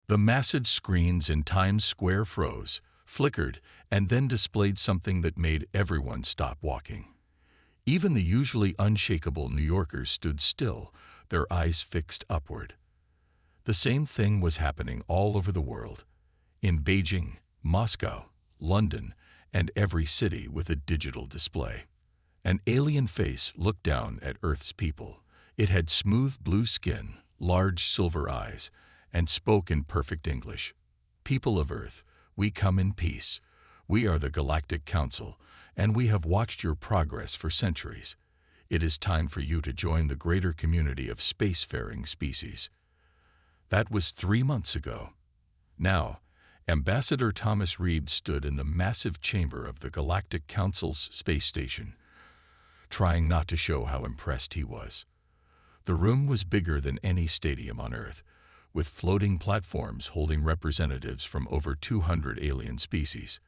The massive screens in Times Square froze, flickered, and then displayed something that made everyone stop walking. Even the usually unshakable New Yorkers stood still, their eyes fixed upward. The same thing was happening all over the world. In Beijing, Moscow, London, and every city with a digital display. An alien face looked down at Earth's people. It had smooth blue skin, large silver eyes, and spoke in perfect English. People of Earth, we come in peace. We are the Galactic Council, and we have watched your progress for centuries. It is time for you to join the greater community of spacefaring species. That was 3 months ago. Now, Ambassador Thomas Reed stood in the massive chamber of the Galactic Council's space station, trying not to show how impressed he was. The room was bigger than any stadium on Earth, with floating platforms holding representatives from over 200 alien species.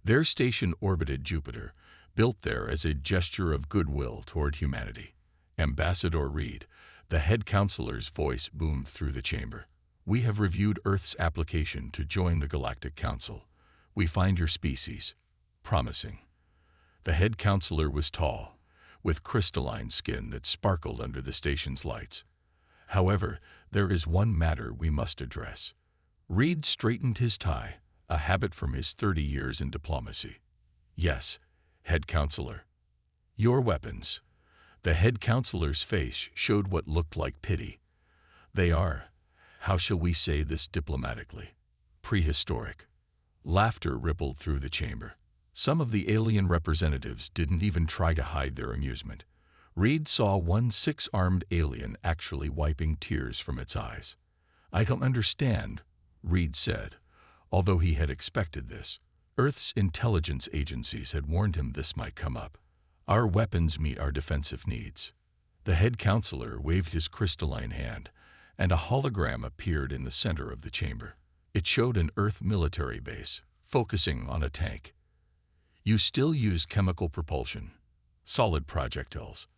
Their station orbited Jupiter, built there as a gesture of goodwill toward humanity. Ambassador Reed, the head counselor's voice boomed through the chamber. We have reviewed Earth's application to join the Galactic Council. We find your species promising. The head counselor was tall, with crystalline skin that sparkled under the station's lights. However, there is one matter we must address. Reed straightened his tie, a habit from his 30 years in diplomacy. Yes, head counselor. Your weapons. The head counselor's face showed what looked like pity. They are, how shall we say this diplomatically, prehistoric. Laughter rippled through the chamber. Some of the alien representatives didn't even try to hide their amusement. Reed saw one 6-armed alien actually wiping tears from its eyes. I don't understand, Reed said, although he had expected this. Earth's intelligence agencies had warned him this might come up. Our weapons meet our defensive needs. The head counselor waved his crystalline hand, and a hologram appeared in the center of the chamber. It showed an Earth military base, focusing on a tank. You still use chemical propulsion, solid projectiles,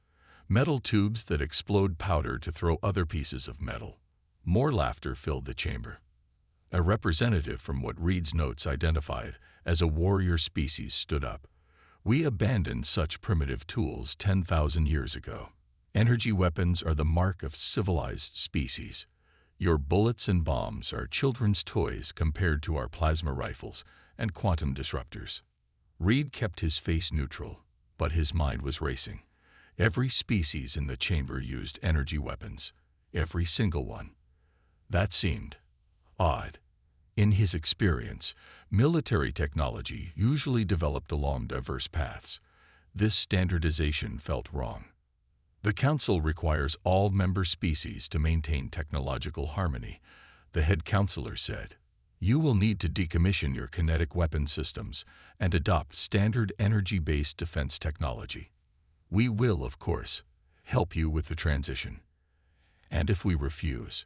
metal tubes that explode powder to throw other pieces of metal. More laughter filled the chamber. A representative from what Reed's notes identified as a warrior species stood up. We abandoned such primitive tools 10,000 years ago. Energy weapons are the mark of civilized species. Your bullets and bombs are children's toys compared to our plasma rifles and quantum disruptors. Reed kept his face neutral, but his mind was racing. Every species in the chamber used energy weapons. Every single one. That seemed odd. In his experience, military technology usually developed along diverse paths. This standardization felt wrong. The Council requires all member species to maintain technological harmony, the head counselor said. You will need to decommission your kinetic weapon systems and adopt standard energy-based defense technology. We will, of course, help you with the transition. And if we refuse?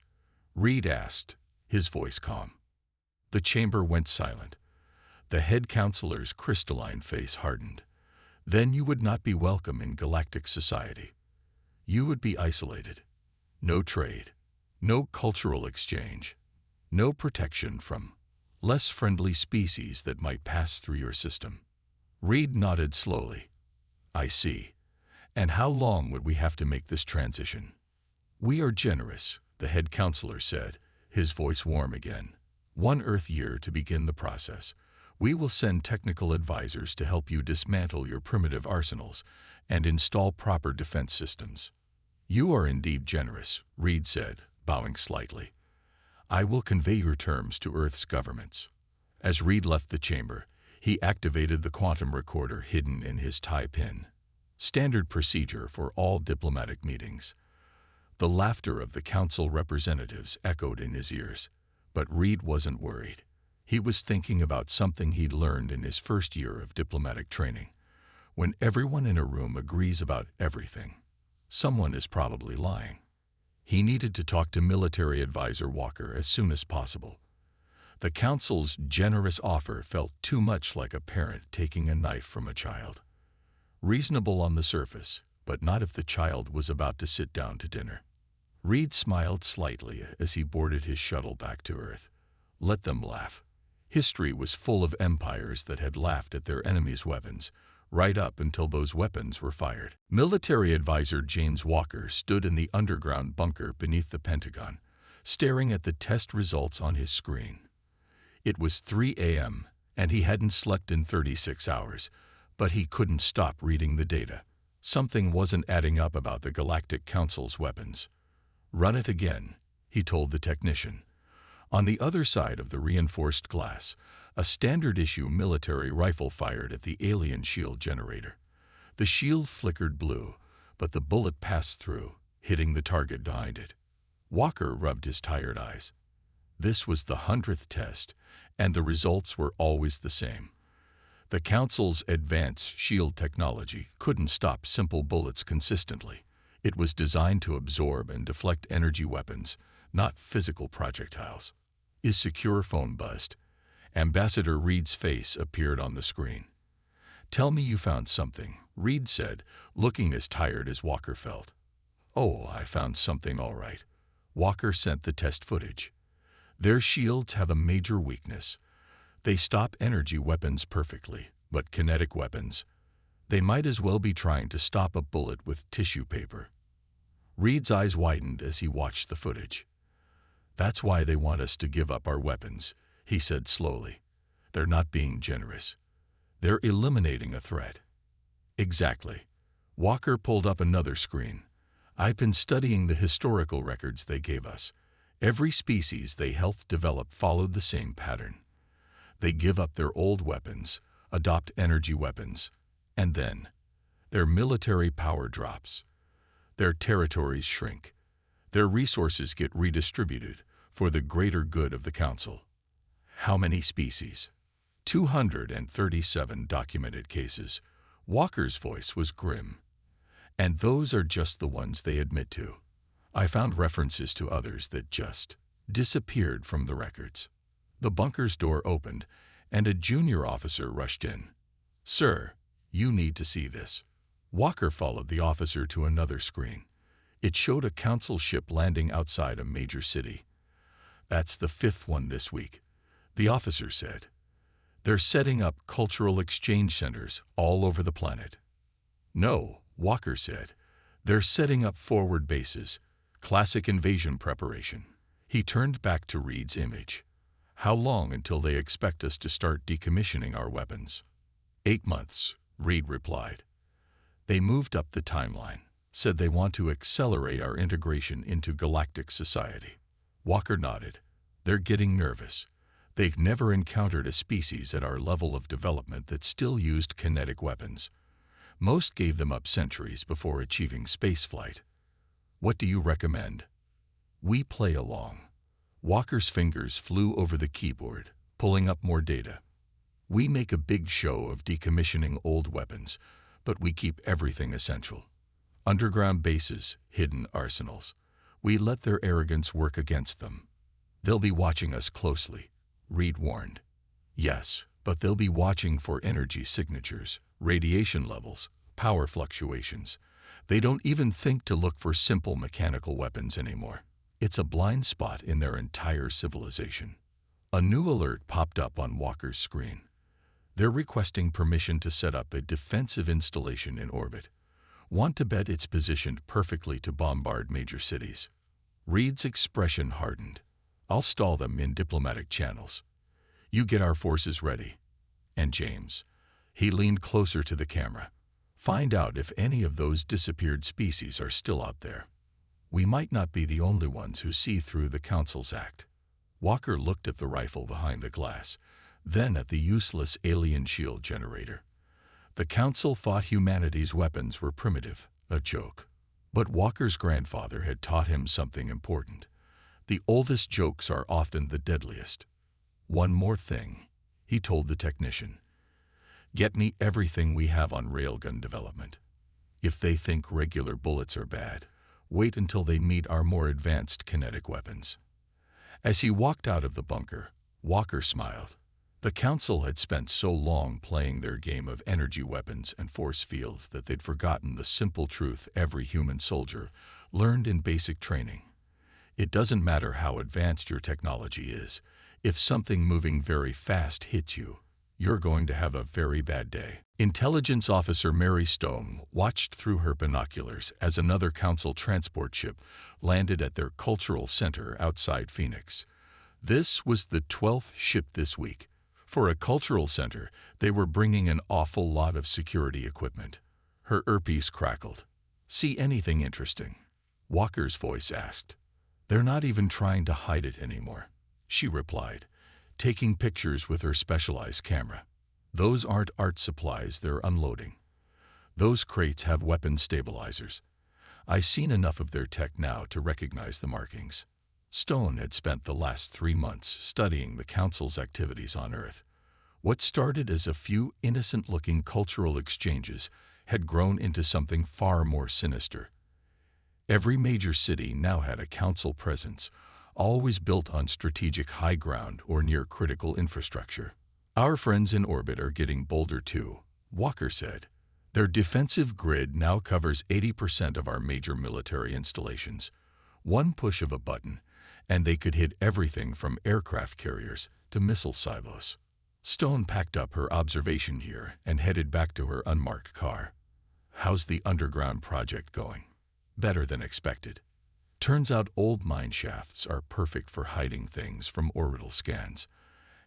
Reed asked, his voice calm. The chamber went silent. The head counselor's crystalline face hardened. Then you would not be welcome in galactic society. You would be isolated. No trade. No cultural exchange. No protection from less friendly species that might pass through your system. Reed nodded slowly. I see. And how long would we have to make this transition? We are generous, the head counselor said, his voice warm again. 1 Earth year to begin the process. We will send technical advisors to help you dismantle your primitive arsenals and install proper defense systems. You are indeed generous, Reed said, bowing slightly. I will convey your terms to Earth's governments. As Reed left the chamber, he activated the quantum recorder hidden in his tie pin. Standard procedure for all diplomatic meetings. The laughter of the council representatives echoed in his ears, but Reed wasn't worried. He was thinking about something he'd learned in his first year of diplomatic training. When everyone in a room agrees about everything, someone is probably lying. He needed to talk to military advisor Walker as soon as possible. The council's generous offer felt too much like a parent taking a knife from a child. Reasonable on the surface, but not if the child was about to sit down to dinner. Reed smiled slightly as he boarded his shuttle back to Earth. Let them laugh. History was full of empires that had laughed at their enemies' weapons, right up until those weapons were fired. Military advisor James Walker stood in the underground bunker beneath the Pentagon, staring at the test results on his screen. It was 3 a.m., and he hadn't slept in 36 hours, but he couldn't stop reading the data. Something wasn't adding up about the Galactic Council's weapons. "Run it again," he told the technician. On the other side of the reinforced glass, a standard-issue military rifle fired at the alien shield generator. The shield flickered blue, but the bullet passed through, hitting the target behind it. Walker rubbed his tired eyes. This was the 100th test, and the results were always the same. The Council's advanced shield technology couldn't stop simple bullets consistently. It was designed to absorb and deflect energy weapons, not physical projectiles. "Is secure phone buzzed?" Ambassador Reed's face appeared on the screen. "Tell me you found something," Reed said, looking as tired as Walker felt. "Oh, I found something all right." Walker sent the test footage. "Their shields have a major weakness. They stop energy weapons perfectly, but kinetic weapons, they might as well be trying to stop a bullet with tissue paper." Reed's eyes widened as he watched the footage. "That's why they want us to give up our weapons," he said slowly. "They're not being generous. They're eliminating a threat." "Exactly." Walker pulled up another screen. "I've been studying the historical records they gave us. Every species they helped develop followed the same pattern. They give up their old weapons, adopt energy weapons, and then their military power drops. Their territories shrink. Their resources get redistributed for the greater good of the Council." "How many species?" 237 documented cases. Walker's voice was grim. "And those are just the ones they admit to. I found references to others that just disappeared from the records." The bunker's door opened, and a junior officer rushed in. "Sir, you need to see this." Walker followed the officer to another screen. It showed a Council ship landing outside a major city. "That's the 5th one this week," the officer said. "They're setting up cultural exchange centers all over the planet." "No," Walker said. "They're setting up forward bases, classic invasion preparation." He turned back to Reed's image. "How long until they expect us to start decommissioning our weapons?" 8 months, Reed replied. "They moved up the timeline, said they want to accelerate our integration into galactic society." Walker nodded. "They're getting nervous. They've never encountered a species at our level of development that still used kinetic weapons. Most gave them up centuries before achieving spaceflight. What do you recommend?" "We play along." Walker's fingers flew over the keyboard, pulling up more data. "We make a big show of decommissioning old weapons, but we keep everything essential. Underground bases, hidden arsenals. We let their arrogance work against them." "They'll be watching us closely," Reed warned. "Yes, but they'll be watching for energy signatures, radiation levels, power fluctuations. They don't even think to look for simple mechanical weapons anymore. It's a blind spot in their entire civilization." A new alert popped up on Walker's screen. "They're requesting permission to set up a defensive installation in orbit. Want to bet it's positioned perfectly to bombard major cities." Reed's expression hardened. "I'll stall them in diplomatic channels. You get our forces ready. And James," he leaned closer to the camera, "find out if any of those disappeared species are still out there. We might not be the only ones who see through the Council's act." Walker looked at the rifle behind the glass, then at the useless alien shield generator. The Council thought humanity's weapons were primitive, a joke. But Walker's grandfather had taught him something important. The oldest jokes are often the deadliest. "One more thing," he told the technician. "Get me everything we have on railgun development. If they think regular bullets are bad, wait until they meet our more advanced kinetic weapons." As he walked out of the bunker, Walker smiled. The Council had spent so long playing their game of energy weapons and force fields that they'd forgotten the simple truth every human soldier learned in basic training. It doesn't matter how advanced your technology is, If something moving very fast hits you, you're going to have a very bad day. Intelligence Officer Mary Stone watched through her binoculars as another Council transport ship landed at their cultural center outside Phoenix. This was the 12th ship this week. For a cultural center, they were bringing an awful lot of security equipment. Her earpiece crackled. "See anything interesting?" Walker's voice asked. "They're not even trying to hide it anymore," she replied, taking pictures with her specialized camera. "Those aren't art supplies they're unloading. Those crates have weapon stabilizers. I've seen enough of their tech now to recognize the markings." Stone had spent the last 3 months studying the Council's activities on Earth. What started as a few innocent-looking cultural exchanges had grown into something far more sinister. Every major city now had a Council presence, always built on strategic high ground or near critical infrastructure. "Our friends in orbit are getting bolder too," Walker said. "Their defensive grid now covers 80% of our major military installations. One push of a button, and they could hit everything from aircraft carriers to missile silos." Stone packed up her observation gear and headed back to her unmarked car. "How's the underground project going?" "Better than expected. Turns out old mine shafts are perfect for hiding things from orbital scans,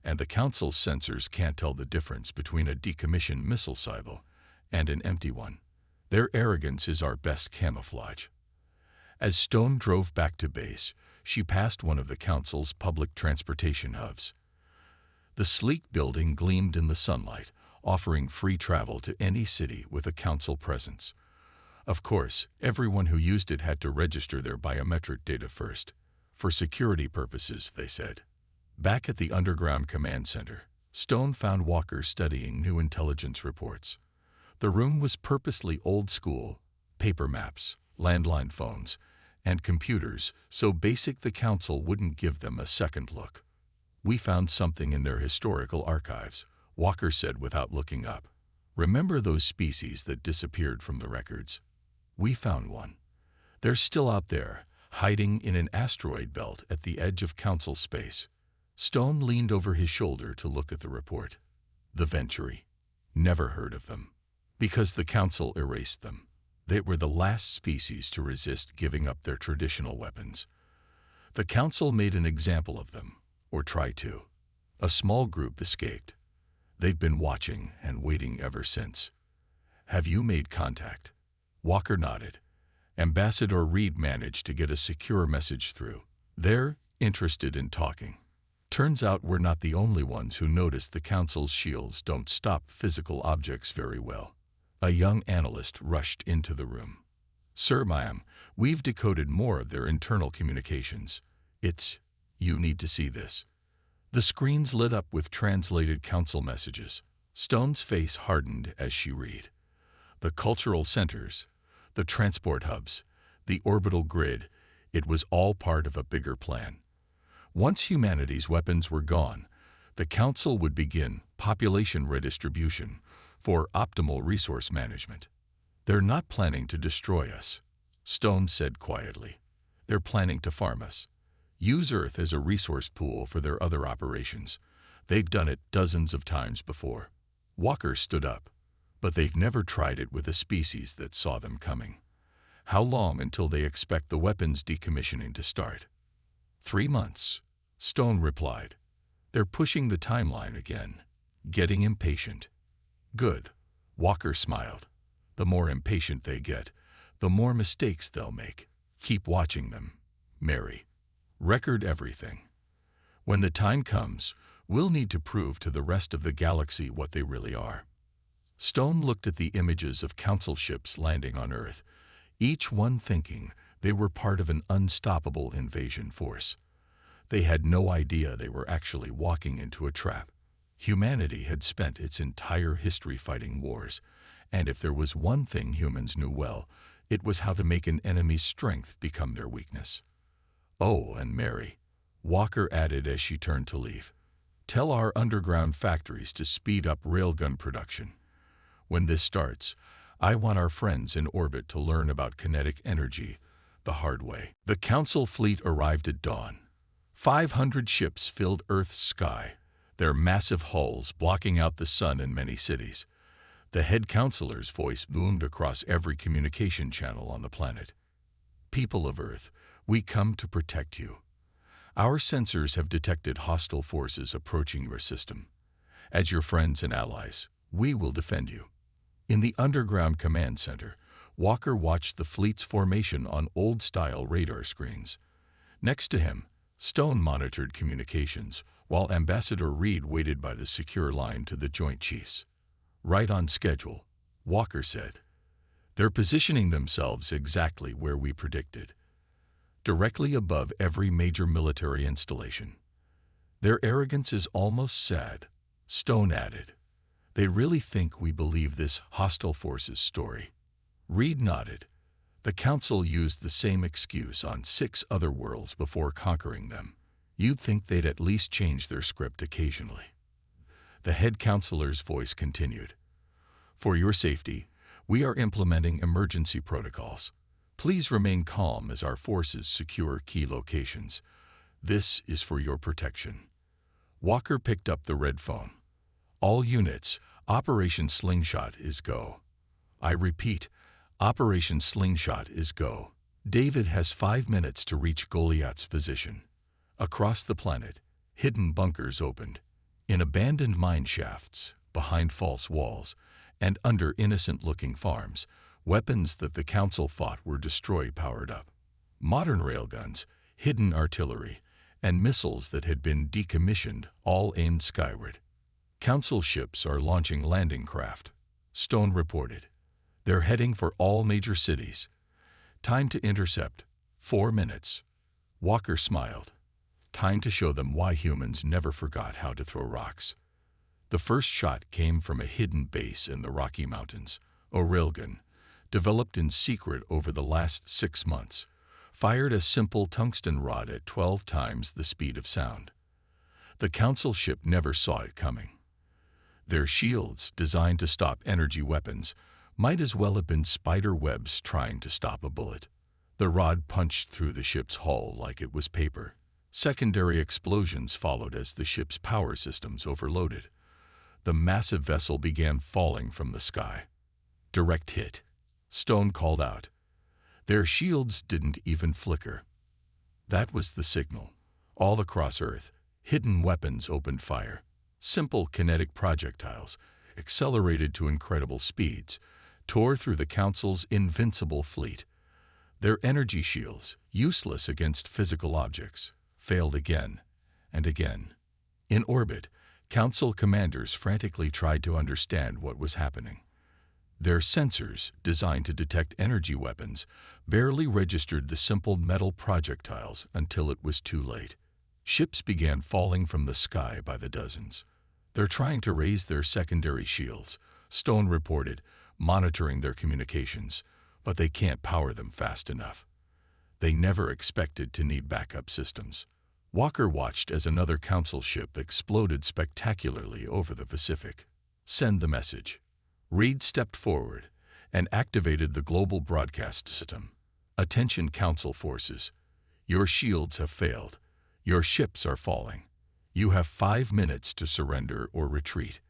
and the Council's sensors can't tell the difference between a decommissioned missile silo and an empty one. Their arrogance is our best camouflage." As Stone drove back to base, she passed one of the Council's public transportation hubs. The sleek building gleamed in the sunlight, offering free travel to any city with a Council presence. Of course, everyone who used it had to register their biometric data first. For security purposes, they said. Back at the underground command center, Stone found Walker studying new intelligence reports. The room was purposely old school: paper maps, landline phones, and computers so basic the Council wouldn't give them a second look. "We found something in their historical archives," Walker said without looking up. "Remember those species that disappeared from the records? We found one. They're still out there, hiding in an asteroid belt at the edge of Council space." Stone leaned over his shoulder to look at the report. "The Venturi. Never heard of them. Because the Council erased them. They were the last species to resist giving up their traditional weapons. The Council made an example of them, or tried to. A small group escaped. They've been watching and waiting ever since." "Have you made contact?" Walker nodded. "Ambassador Reed managed to get a secure message through. They're interested in talking. Turns out we're not the only ones who noticed the Council's shields don't stop physical objects very well." A young analyst rushed into the room. "Sir, ma'am, we've decoded more of their internal communications. You need to see this." The screens lit up with translated Council messages. Stone's face hardened as she read. The cultural centers, the transport hubs, the orbital grid, it was all part of a bigger plan. Once humanity's weapons were gone, the Council would begin population redistribution for optimal resource management. "They're not planning to destroy us," Stone said quietly. "They're planning to farm us. Use Earth as a resource pool for their other operations. They've done it dozens of times before." Walker stood up. "But they've never tried it with a species that saw them coming. How long until they expect the weapons decommissioning to start?" 3 months, Stone replied. "They're pushing the timeline again, getting impatient." "Good," Walker smiled. "The more impatient they get, the more mistakes they'll make. Keep watching them, Mary. Record everything. When the time comes, we'll need to prove to the rest of the galaxy what they really are." Stone looked at the images of Council ships landing on Earth, each one thinking they were part of an unstoppable invasion force. They had no idea they were actually walking into a trap. Humanity had spent its entire history fighting wars, and if there was one thing humans knew well, it was how to make an enemy's strength become their weakness. "Oh, and Mary," Walker added as she turned to leave, "tell our underground factories to speed up railgun production. When this starts, I want our friends in orbit to learn about kinetic energy the hard way." The Council fleet arrived at dawn. 500 ships filled Earth's sky, their massive hulls blocking out the sun in many cities. The head counselor's voice boomed across every communication channel on the planet. People of Earth, we come to protect you. Our sensors have detected hostile forces approaching your system. As your friends and allies, we will defend you. In the underground command center, Walker watched the fleet's formation on old-style radar screens. Next to him, Stone monitored communications, while Ambassador Reed waited by the secure line to the Joint Chiefs. Right on schedule, Walker said. They're positioning themselves exactly where we predicted, directly above every major military installation. Their arrogance is almost sad, Stone added. They really think we believe this hostile forces story. Reed nodded. The Council used the same excuse on 6 other worlds before conquering them. You'd think they'd at least change their script occasionally. The head counselor's voice continued. For your safety, we are implementing emergency protocols. Please remain calm as our forces secure key locations. This is for your protection. Walker picked up the red phone. All units, Operation Slingshot is go. I repeat, Operation Slingshot is go. David has 5 minutes to reach Goliath's position. Across the planet, hidden bunkers opened. In abandoned mine shafts, behind false walls, and under innocent-looking farms, weapons that the Council thought were destroyed powered up. Modern railguns, hidden artillery, and missiles that had been decommissioned all aimed skyward. Council ships are launching landing craft, Stone reported. They're heading for all major cities. Time to intercept, 4 minutes. Walker smiled. Time to show them why humans never forgot how to throw rocks. The first shot came from a hidden base in the Rocky Mountains, a railgun, developed in secret over the last 6 months, fired a simple tungsten rod at 12 times the speed of sound. The Council ship never saw it coming. Their shields, designed to stop energy weapons, might as well have been spider webs trying to stop a bullet. The rod punched through the ship's hull like it was paper. Secondary explosions followed as the ship's power systems overloaded. The massive vessel began falling from the sky. Direct hit, Stone called out. Their shields didn't even flicker. That was the signal. All across Earth, hidden weapons opened fire. Simple kinetic projectiles, accelerated to incredible speeds, tore through the Council's invincible fleet. Their energy shields, useless against physical objects, failed again and again. In orbit, Council commanders frantically tried to understand what was happening. Their sensors, designed to detect energy weapons, barely registered the simple metal projectiles until it was too late. Ships began falling from the sky by the dozens. They're trying to raise their secondary shields, Stone reported, monitoring their communications, but they can't power them fast enough. They never expected to need backup systems. Walker watched as another Council ship exploded spectacularly over the Pacific. Send the message. Reed stepped forward and activated the global broadcast system. Attention Council forces. Your shields have failed. Your ships are falling. You have 5 minutes to surrender or retreat.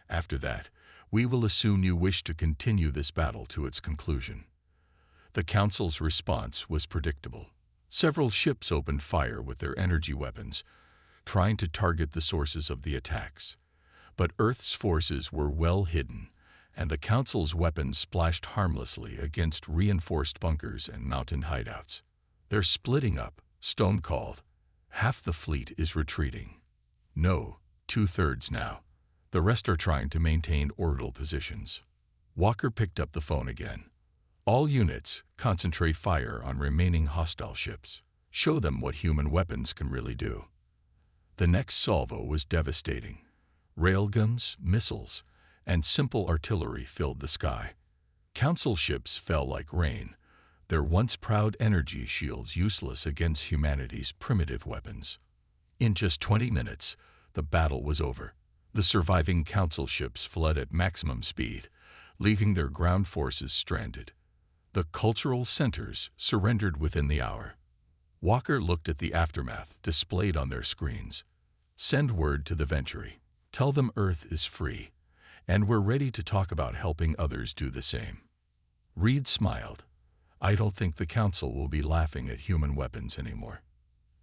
After that, we will assume you wish to continue this battle to its conclusion. The Council's response was predictable. Several ships opened fire with their energy weapons, trying to target the sources of the attacks. But Earth's forces were well hidden, and the Council's weapons splashed harmlessly against reinforced bunkers and mountain hideouts. They're splitting up, Stone called. Half the fleet is retreating. No, 2/3 now. The rest are trying to maintain orbital positions. Walker picked up the phone again. All units, concentrate fire on remaining hostile ships. Show them what human weapons can really do. The next salvo was devastating. Railguns, missiles, and simple artillery filled the sky. Council ships fell like rain, their once proud energy shields useless against humanity's primitive weapons. In just 20 minutes, the battle was over. The surviving Council ships fled at maximum speed, leaving their ground forces stranded. The cultural centers surrendered within the hour. Walker looked at the aftermath displayed on their screens. Send word to the Venturi. Tell them Earth is free, and we're ready to talk about helping others do the same. Reed smiled. I don't think the Council will be laughing at human weapons anymore.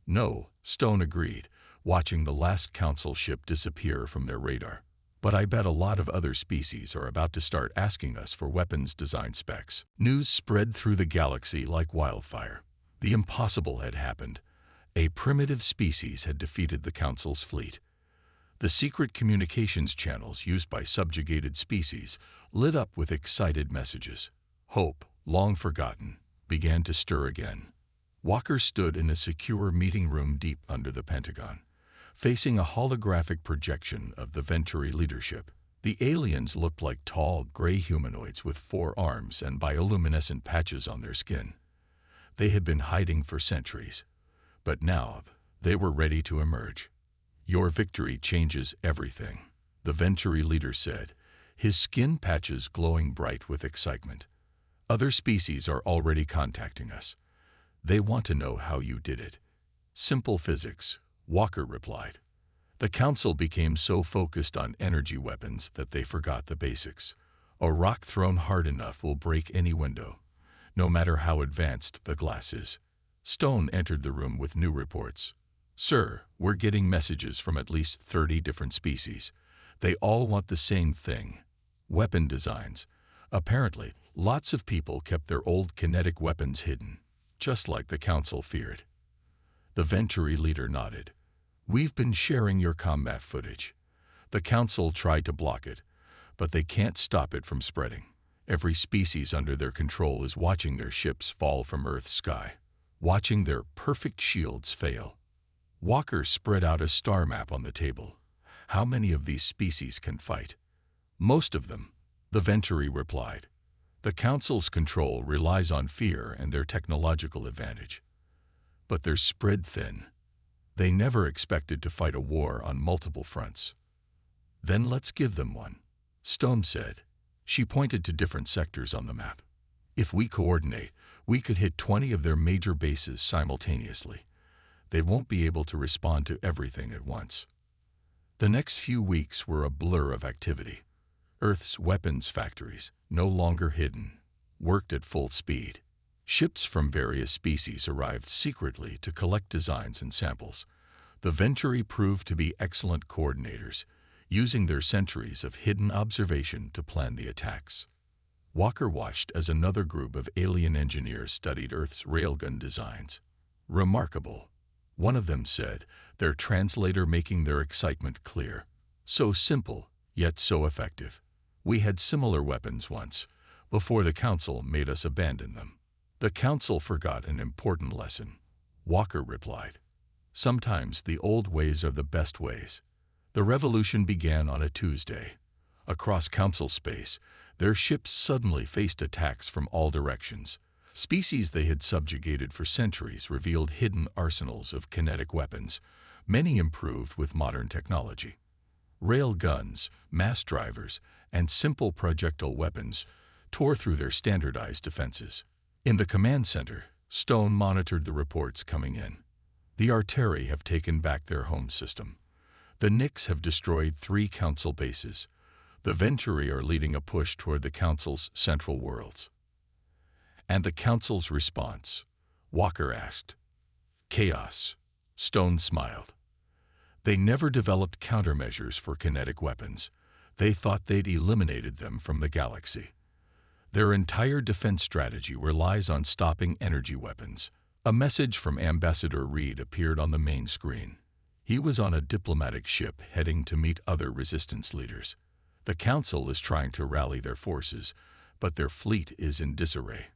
No, Stone agreed, watching the last Council ship disappear from their radar. But I bet a lot of other species are about to start asking us for weapons design specs. News spread through the galaxy like wildfire. The impossible had happened. A primitive species had defeated the Council's fleet. The secret communications channels used by subjugated species lit up with excited messages. Hope, long forgotten, began to stir again. Walker stood in a secure meeting room deep under the Pentagon, facing a holographic projection of the Venturi leadership. The aliens looked like tall, gray humanoids with 4 arms and bioluminescent patches on their skin. They had been hiding for centuries, but now they were ready to emerge. Your victory changes everything, the Venturi leader said, his skin patches glowing bright with excitement. Other species are already contacting us. They want to know how you did it. Simple physics, Walker replied. The Council became so focused on energy weapons that they forgot the basics. A rock thrown hard enough will break any window, no matter how advanced the glass is. Stone entered the room with new reports. Sir, we're getting messages from at least 30 different species. They all want the same thing. Weapon designs. Apparently, lots of people kept their old kinetic weapons hidden, just like the Council feared. The Venturi leader nodded. We've been sharing your combat footage. The Council tried to block it, but they can't stop it from spreading. Every species under their control is watching their ships fall from Earth's sky, watching their perfect shields fail. Walker spread out a star map on the table. How many of these species can fight? Most of them, the Venturi replied. The Council's control relies on fear and their technological advantage. But they're spread thin. They never expected to fight a war on multiple fronts. Then let's give them one, Stone said. She pointed to different sectors on the map. If we coordinate, we could hit 20 of their major bases simultaneously. They won't be able to respond to everything at once. The next few weeks were a blur of activity. Earth's weapons factories, no longer hidden, worked at full speed. Ships from various species arrived secretly to collect designs and samples. The Venturi proved to be excellent coordinators, using their centuries of hidden observation to plan the attacks. Walker watched as another group of alien engineers studied Earth's railgun designs. Remarkable, one of them said, their translator making their excitement clear. So simple, yet so effective. We had similar weapons once, before the Council made us abandon them. The Council forgot an important lesson, Walker replied. Sometimes the old ways are the best ways. The revolution began on a Tuesday. Across Council space, their ships suddenly faced attacks from all directions. Species they had subjugated for centuries revealed hidden arsenals of kinetic weapons, many improved with modern technology. Rail guns, mass drivers, and simple projectile weapons tore through their standardized defenses. In the command center, Stone monitored the reports coming in. The Arteri have taken back their home system. The Nix have destroyed 3 Council bases. The Venturi are leading a push toward the Council's central worlds. And the Council's response? Walker asked. Chaos. Stone smiled. They never developed countermeasures for kinetic weapons. They thought they'd eliminated them from the galaxy. Their entire defense strategy relies on stopping energy weapons. A message from Ambassador Reed appeared on the main screen. He was on a diplomatic ship heading to meet other resistance leaders. The Council is trying to rally their forces, but their fleet is in disarray.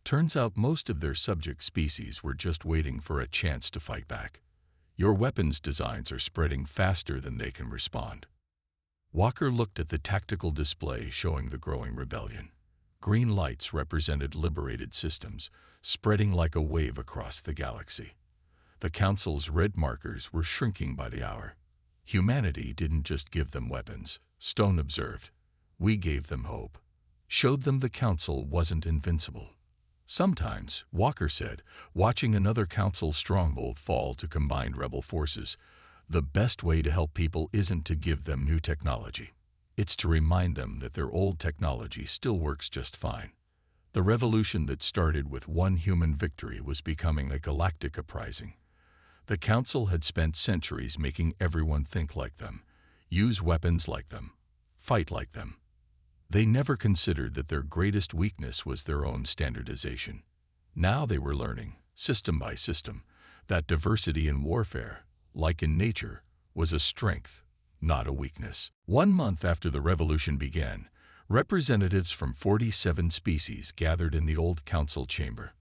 Turns out most of their subject species were just waiting for a chance to fight back. Your weapons designs are spreading faster than they can respond. Walker looked at the tactical display showing the growing rebellion. Green lights represented liberated systems, spreading like a wave across the galaxy. The Council's red markers were shrinking by the hour. Humanity didn't just give them weapons, Stone observed. We gave them hope. Showed them the Council wasn't invincible. Sometimes, Walker said, watching another council stronghold fall to combined rebel forces, the best way to help people isn't to give them new technology. It's to remind them that their old technology still works just fine. The revolution that started with one human victory was becoming a galactic uprising. The council had spent centuries making everyone think like them, use weapons like them, fight like them. They never considered that their greatest weakness was their own standardization. Now they were learning, system by system, that diversity in warfare, like in nature, was a strength, not a weakness. 1 month after the revolution began, representatives from 47 species gathered in the old council chamber.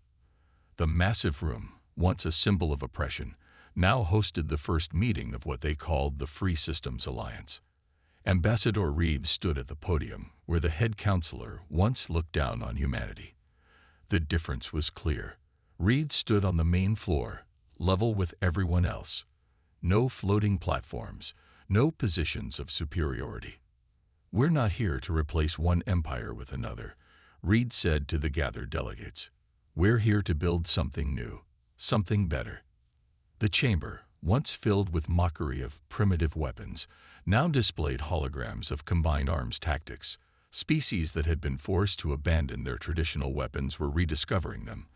The massive room, once a symbol of oppression, now hosted the first meeting of what they called the Free Systems Alliance. Ambassador Reed stood at the podium, where the head counselor once looked down on humanity. The difference was clear. Reed stood on the main floor, level with everyone else. No floating platforms, no positions of superiority. "We're not here to replace one empire with another," Reed said to the gathered delegates. "We're here to build something new, something better." The chamber, once filled with mockery of primitive weapons, now displayed holograms of combined arms tactics. Species that had been forced to abandon their traditional weapons were rediscovering them,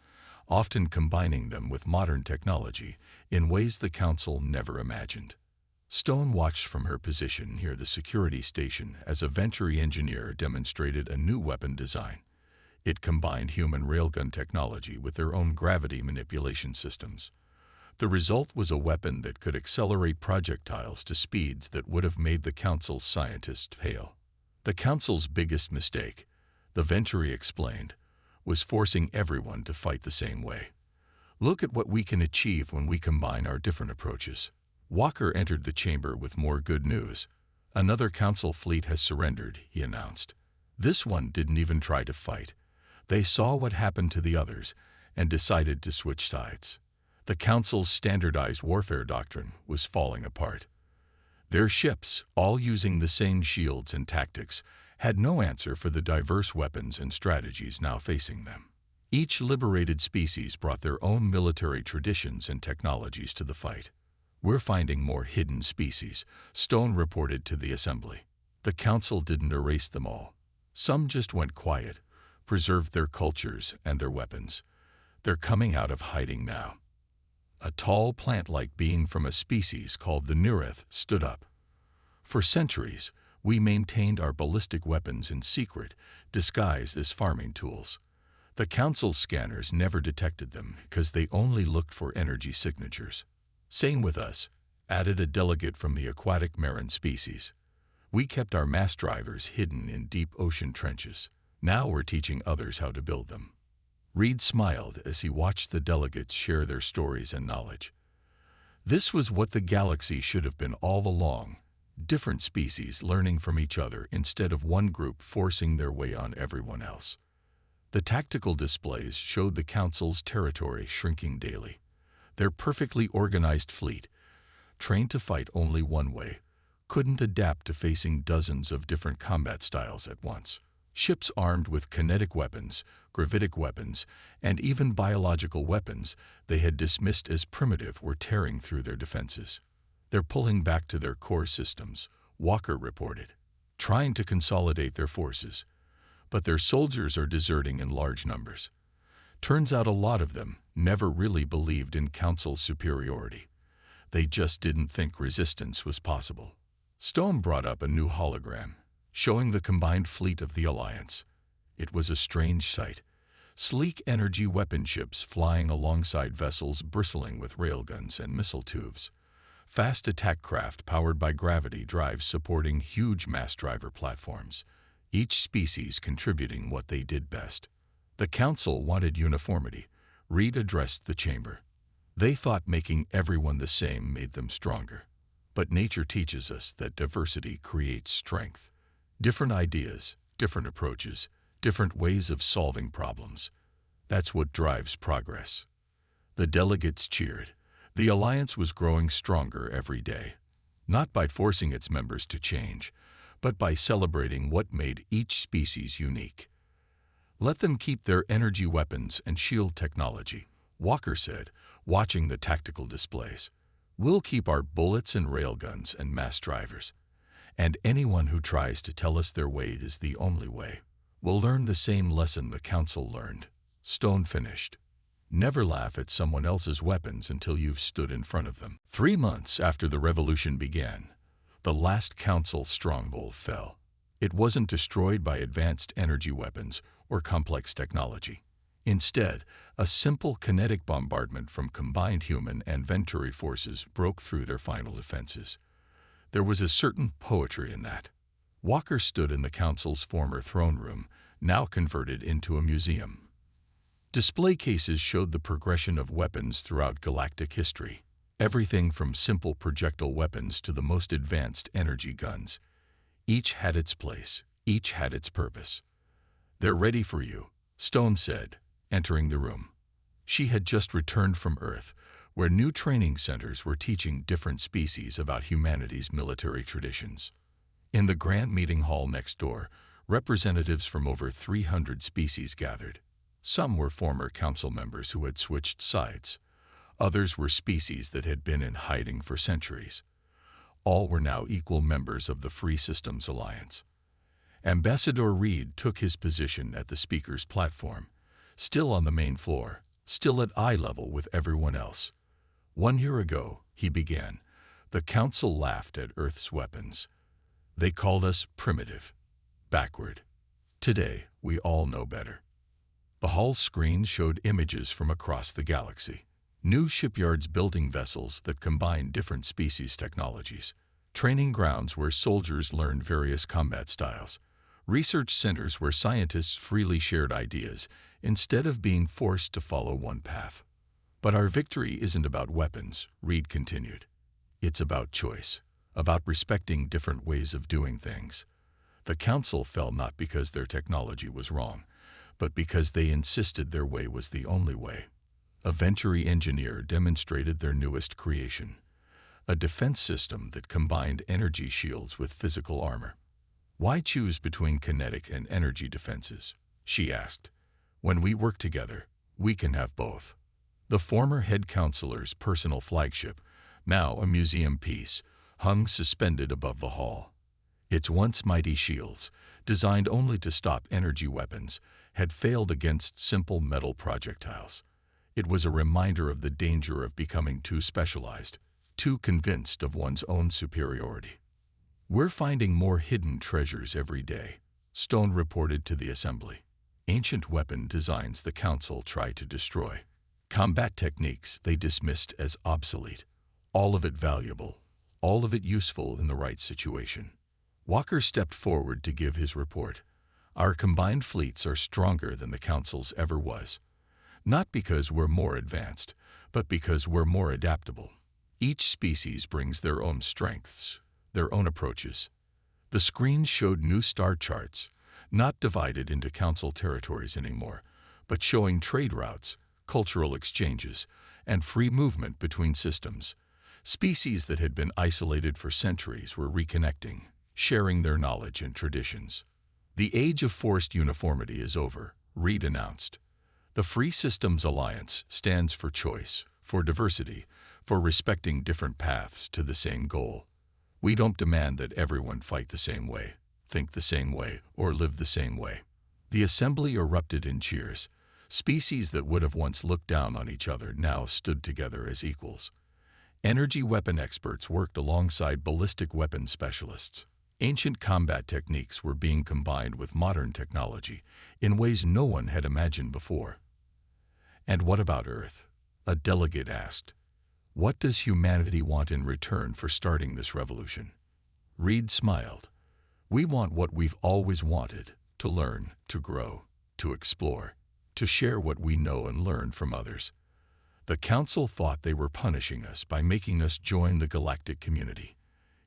often combining them with modern technology in ways the council never imagined. Stone watched from her position near the security station as a Venturi engineer demonstrated a new weapon design. It combined human railgun technology with their own gravity manipulation systems. The result was a weapon that could accelerate projectiles to speeds that would have made the council's scientists pale. The council's biggest mistake, the Venturi explained, was forcing everyone to fight the same way. "Look at what we can achieve when we combine our different approaches." Walker entered the chamber with more good news. "Another council fleet has surrendered," he announced. This one didn't even try to fight. They saw what happened to the others and decided to switch sides. The council's standardized warfare doctrine was falling apart. Their ships, all using the same shields and tactics, had no answer for the diverse weapons and strategies now facing them. Each liberated species brought their own military traditions and technologies to the fight. "We're finding more hidden species," Stone reported to the assembly. The council didn't erase them all. Some just went quiet, preserved their cultures and their weapons. They're coming out of hiding now. A tall plant-like being from a species called the Neureth stood up. "For centuries, we maintained our ballistic weapons in secret, disguised as farming tools. The council's scanners never detected them because they only looked for energy signatures. Same with us," added a delegate from the aquatic marin species. "We kept our mass drivers hidden in deep ocean trenches. Now we're teaching others how to build them." Reed smiled as he watched the delegates share their stories and knowledge. This was what the galaxy should have been all along, different species learning from each other instead of one group forcing their way on everyone else. The tactical displays showed the council's territory shrinking daily. Their perfectly organized fleet, trained to fight only one way, couldn't adapt to facing dozens of different combat styles at once. Ships armed with kinetic weapons, gravitic weapons, and even biological weapons they had dismissed as primitive were tearing through their defenses. "They're pulling back to their core systems," Walker reported, "trying to consolidate their forces. But their soldiers are deserting in large numbers. Turns out a lot of them never really believed in council superiority. They just didn't think resistance was possible." Stone brought up a new hologram, showing the combined fleet of the Alliance. It was a strange sight. Sleek energy weapon ships flying alongside vessels bristling with railguns and missile tubes. Fast attack craft powered by gravity drives supporting huge mass driver platforms, each species contributing what they did best. The council wanted uniformity. Reed addressed the chamber. They thought making everyone the same made them stronger. But nature teaches us that diversity creates strength. Different ideas, different approaches, different ways of solving problems. That's what drives progress. The delegates cheered. The Alliance was growing stronger every day, not by forcing its members to change, but by celebrating what made each species unique. Let them keep their energy weapons and shield technology, Walker said, watching the tactical displays. We'll keep our bullets and railguns and mass drivers. And anyone who tries to tell us their way is the only way will learn the same lesson the Council learned. Stone finished. Never laugh at someone else's weapons until you've stood in front of them. 3 months after the revolution began, the last Council stronghold fell. It wasn't destroyed by advanced energy weapons or complex technology. Instead, a simple kinetic bombardment from combined human and Venturi forces broke through their final defenses. There was a certain poetry in that. Walker stood in the Council's former throne room, now converted into a museum. Display cases showed the progression of weapons throughout galactic history, everything from simple projectile weapons to the most advanced energy guns. Each had its place, each had its purpose. "They're ready for you," Stone said, entering the room. She had just returned from Earth, where new training centers were teaching different species about humanity's military traditions. In the grand meeting hall next door, representatives from over 300 species gathered. Some were former council members who had switched sides. Others were species that had been in hiding for centuries. All were now equal members of the Free Systems Alliance. Ambassador Reed took his position at the speaker's platform, still on the main floor, still at eye level with everyone else. 1 year ago, he began, the Council laughed at Earth's weapons. They called us primitive, backward. Today, we all know better. The hall screen showed images from across the galaxy. New shipyards building vessels that combine different species technologies. Training grounds where soldiers learned various combat styles. Research centers where scientists freely shared ideas instead of being forced to follow one path. But our victory isn't about weapons, Reed continued. It's about choice, about respecting different ways of doing things. The Council fell not because their technology was wrong, but because they insisted their way was the only way. A Venturi engineer demonstrated their newest creation, a defense system that combined energy shields with physical armor. "Why choose between kinetic and energy defenses?" she asked. "When we work together, we can have both." The former head counselor's personal flagship, now a museum piece, hung suspended above the hall. Its once mighty shields, designed only to stop energy weapons, had failed against simple metal projectiles. It was a reminder of the danger of becoming too specialized, too convinced of one's own superiority. "We're finding more hidden treasures every day," Stone reported to the assembly. Ancient weapon designs the Council tried to destroy. Combat techniques they dismissed as obsolete. All of it valuable, all of it useful in the right situation. Walker stepped forward to give his report. "Our combined fleets are stronger than the Council's ever was. Not because we're more advanced, but because we're more adaptable. Each species brings their own strengths, their own approaches." The screen showed new star charts, not divided into Council territories anymore, but showing trade routes, cultural exchanges, and free movement between systems. Species that had been isolated for centuries were reconnecting, sharing their knowledge and traditions. "The age of forced uniformity is over," Reed announced. "The Free Systems Alliance stands for choice, for diversity, for respecting different paths to the same goal. We don't demand that everyone fight the same way, think the same way, or live the same way." The assembly erupted in cheers. Species that would have once looked down on each other now stood together as equals. Energy weapon experts worked alongside ballistic weapon specialists. Ancient combat techniques were being combined with modern technology in ways no one had imagined before. "And what about Earth?" a delegate asked. "What does humanity want in return for starting this revolution?" Reed smiled. "We want what we've always wanted, to learn, to grow, to explore, to share what we know and learn from others. The Council thought they were punishing us by making us join the galactic community.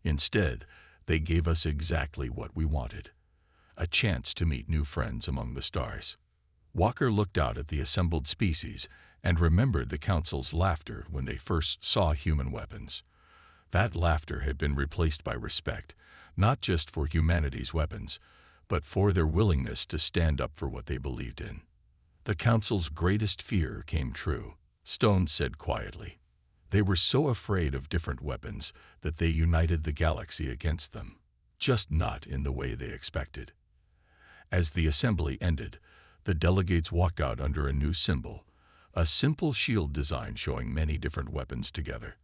Instead, they gave us exactly what we wanted, a chance to meet new friends among the stars." Walker looked out at the assembled species and remembered the Council's laughter when they first saw human weapons. That laughter had been replaced by respect, not just for humanity's weapons, but for their willingness to stand up for what they believed in. The Council's greatest fear came true, Stone said quietly. They were so afraid of different weapons that they united the galaxy against them, just not in the way they expected. As the assembly ended, the delegates walked out under a new symbol, a simple shield design showing many different weapons together.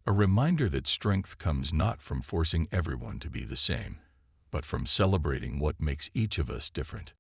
A reminder that strength comes not from forcing everyone to be the same, but from celebrating what makes each of us different.